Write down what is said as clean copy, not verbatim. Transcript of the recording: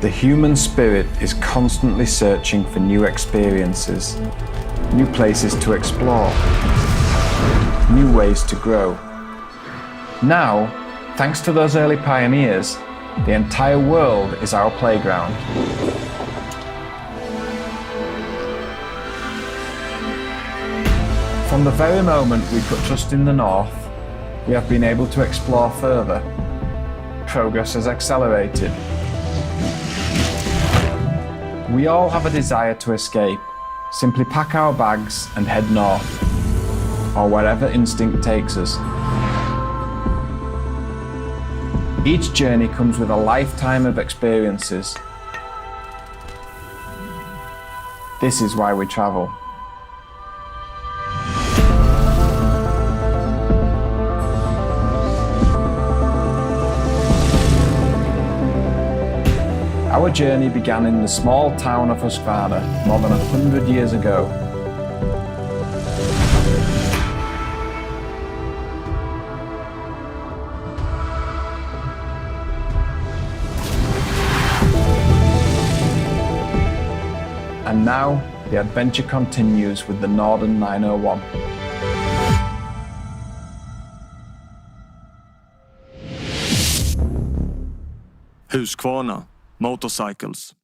The human spirit is constantly searching for new experiences, new places to explore, new ways to grow. Now, thanks to those early pioneers, the entire world is our playground. From the very moment we put trust in the North, we have been able to explore further. Progress has accelerated. We all have a desire to escape. Simply pack our bags and head north, or wherever instinct takes us. Each journey comes with a lifetime of experiences. This is why we travel. Our journey began in the small town of Husqvarna more than 100 years ago. And now, the adventure continues with the Norden 901. Husqvarna motorcycles.